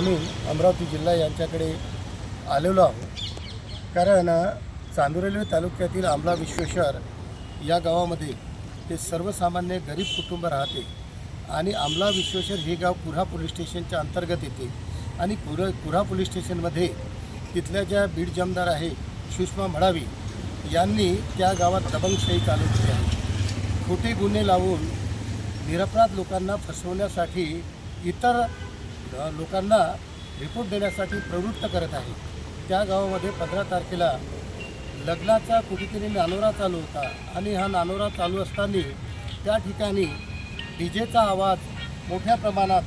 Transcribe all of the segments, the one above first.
म्हणून अमरावती जिल्हा यांच्याकडे आलेलो आहोत। कारण चांदुरली तालुक्यातील आमला विश्वेश्वर या गावामध्ये ते सर्वसामान्य गरीब कुटुंब राहते आणि आमला विश्वेश्वर हे गाव कुऱ्हा पोलीस स्टेशनच्या अंतर्गत येते आणि कुऱ्हा पोलीस स्टेशनमध्ये तिथल्या ज्या बीड जमदार आहे सुषमा मडावी यांनी त्या गावात दबंगशाही चालू केली आहे। खोटे गुन्हे लावून निरपराध लोकांना फसवण्यासाठी इतर लोकांना रिपोर्ट देण्यासाठी प्रवृत्त करत आहे। त्या गावामध्ये 15 तारखेला लग्नाचा कुठेतरी नानोरा चालू होता आणि हा नानोरा चालू असताना त्या ठिकाणी डीजेचा आवाज मोठ्या प्रमाणात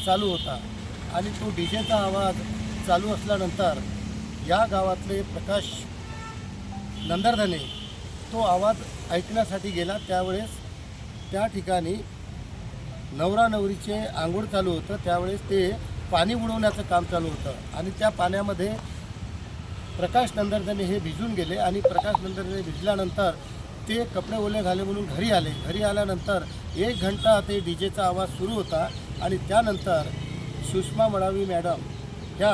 चालू होता आणि तो डीजेचा आवाज चालू असल्यानंतर या गावातले प्रकाश नंदरधने तो आवाज ऐकण्यासाठी गेला। त्यावेळेस त्या ठिकाणी नवरा नवरीचे आंघोळ चालू होतं, त्यावेळेस ते पाणी उडवण्याचं काम चालू होतं आणि त्या पाण्यामध्ये प्रकाश नंदरधने हे भिजून गेले आणि प्रकाश नंदरधने भिजल्यानंतर ते कपडे ओले झाले म्हणून घरी आले। घरी आल्यानंतर 1 घंटा ते डीजेचा आवाज सुरू होता आणि त्यानंतर सुषमा मडावी मॅडम ह्या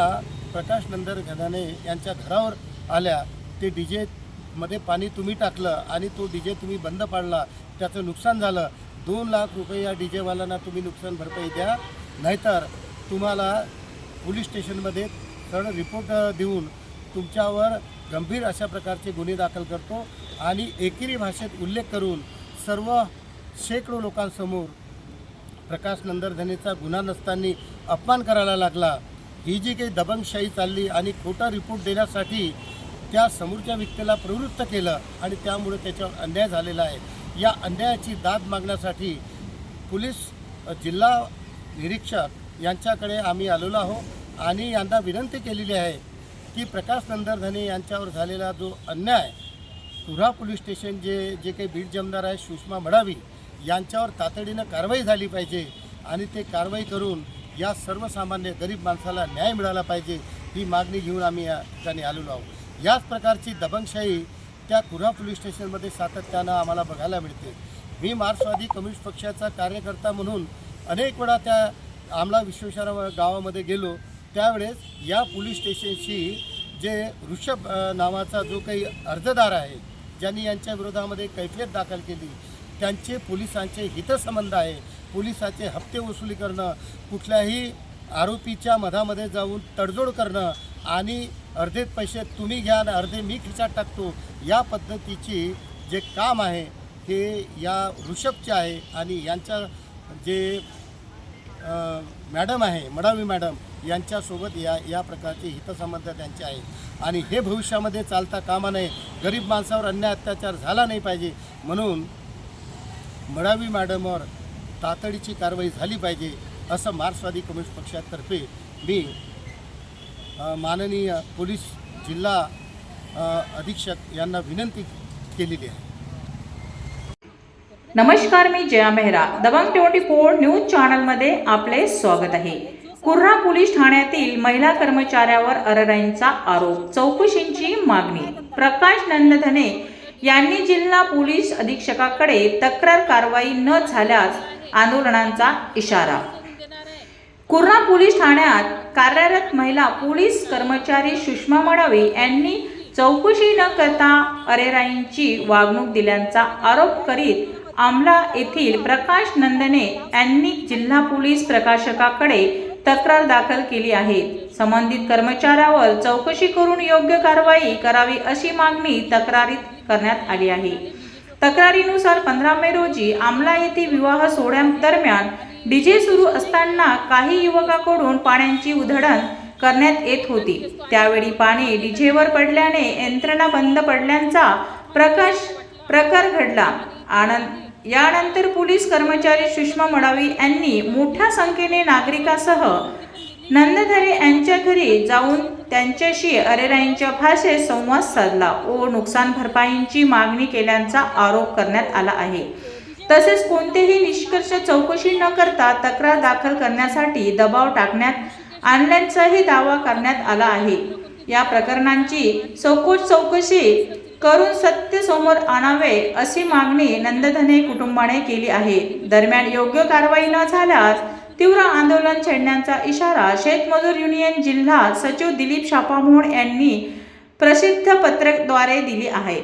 प्रकाश नंदरधने यांच्या घरावर आल्या। ते डीजेमध्ये पाणी तुम्ही टाकलं आणि तो डीजे तुम्ही बंद पाडला, त्याचं नुकसान झालं। 2 लाख रुपये या डीजेवाल्यांना तुम्ही नुकसान भरपाई द्या, नाहीतर तुम्हाला पोलीस स्टेशनमध्ये सरळ रिपोर्ट देऊन तुमच्यावर गंभीर अशा प्रकारचे गुन्हे दाखल करतो आणि एकेरी भाषेत उल्लेख करून सर्व शेकडो लोकांसमोर प्रकाश नंदरधनेचा गुन्हा नसताना अपमान करायला लागला। ही जी काही दबंगशाही चालली आणि खोटा रिपोर्ट देण्यासाठी त्या समोरच्या व्यक्तीला प्रवृत्त केलं आणि त्यामुळे त्याच्यावर अन्याय झालेला आहे। या अन्यायाची दाद मागण्यासाठी पोलीस जिल्हा निरीक्षक यांच्याकडे आम्ही आलेलो आहोत आणि यांना विनंती केलेली आहे की प्रकाश नंदरधने यांच्यावर झालेला जो अन्याय कुऱ्हा पोलीस स्टेशन जे काही बीड जमदार आहे सुषमा मडावी यांच्यावर तातडीनं कारवाई झाली पाहिजे आणि ते कारवाई करून या सर्वसामान्य गरीब माणसाला न्याय मिळाला पाहिजे, ही मागणी घेऊन आम्ही या ठिकाणी आलेलो आहोत। याच प्रकारची दबंगशाही त्या कुऱ्हा पोलीस स्टेशनमध्ये सातत्यानं आम्हाला बघायला मिळते। मी मार्क्सवादी कम्युनिस्ट पक्षाचा कार्यकर्ता म्हणून अनेक वेळा त्या आमला विश्वेश्वर गावामध्ये गेलो, त्यावेळेस या पोलीस स्टेशनशी जे ऋषभ नावाचा जो काही अर्जदार आहे ज्यांनी यांच्या विरोधामध्ये कैफियत दाखल केली, त्यांचे पोलिसांचे हितसंबंध आहे। पोलिसाचे हप्ते वसुली करणं, कुठल्याही आरोपीच्या मधामध्ये जाऊन तडजोड करणं आणि अर्धे पैसे तुम्ही घ्या आणि अर्धे मी खिशात टाकतो, या पद्धतीची जे काम आहे हे या ऋषभचे आहे आणि यांच्या जे मॅडम आहे मडावी मॅडम यांच्यासोबत या प्रकारचे हितसंबंध त्यांचे आहेत आणि हे भविष्यामध्ये चालता कामा नये। गरीब माणसावर अन्याय अत्याचार झाला नाही पाहिजे म्हणून मडावी मॅडमवर तातडीची कारवाई झाली पाहिजे असं मार्क्सवादी कम्युनिस्ट पक्षातर्फे मी माननीय पोलीस जिल्हा अधीक्षक यांना विनंती केलेली आहे। नमस्कार, मी जया मेहरा, दबंग 24 न्यूज चॅनलमध्ये आपले स्वागत आहे। कुऱ्हा पोलीस ठाण्यातील महिला कर्मचाऱ्यावर अरेराईंचा आरोप, चौकशीची मागणी। प्रकाश नंदधने यांनी जिल्हा पोलीस अधीक्षकाकडे तक्रार कारवाई न झाल्यास आंदोलनाचा इशारा। कुऱ्हा पोलीस ठाण्यात कार्यरत महिला पोलीस कर्मचारी सुषमा मडावी यांनी चौकशी न करता अरेराईंची वागणूक दिल्याचा आरोप करीत आमला येथील प्रकाश नंदने यांनी जिल्हा पोलीस प्रशासकाकडे तक्रार दाखल केली आहे। संबंधित कर्मचाऱ्यावर चौकशी करून योग्य कारवाई करावी अशी मागणी तक्रारीत करण्यात आली आहे। तक्रारीनुसार 15 मे रोजी आमला येथे विवाह सोहळ्यादरम्यान डीजे सुरू असताना काही युवकांकडून पाण्याची उधळण करण्यात येत होती। त्यावेळी पाणी डीजेवर पडल्याने यंत्रणा बंद पडल्याचा प्रकार घडला। यानंतर पोलीस कर्मचारी सुषमा मडावी यांनी मोठ्या संख्येने नागरिकांसह नंदधरे यांच्या घरी जाऊन त्यांच्याशी अरेराईंच्या भाषेत संवाद साधला व नुकसान भरपाईची मागणी केल्याचा आरोप करण्यात आला आहे। तसेच कोणतेही निष्कर्ष चौकशी न करता तक्रार दाखल करण्यासाठी दबाव टाकण्यात आणल्याचाही दावा करण्यात आला आहे। या प्रकरणांची सखोल चौकशी करून सत्य समोर आणावे अशी मागणी नंदधने कुटुंबाने केली आहे। दरम्यान योग्य कारवाई न झाल्यास तीव्र आंदोलन छेडण्याचा इशारा शेतमजूर युनियन जिल्हा सचिव दिलीप छापामोड यांनी प्रसिद्ध पत्रकाद्वारे दिली आहे.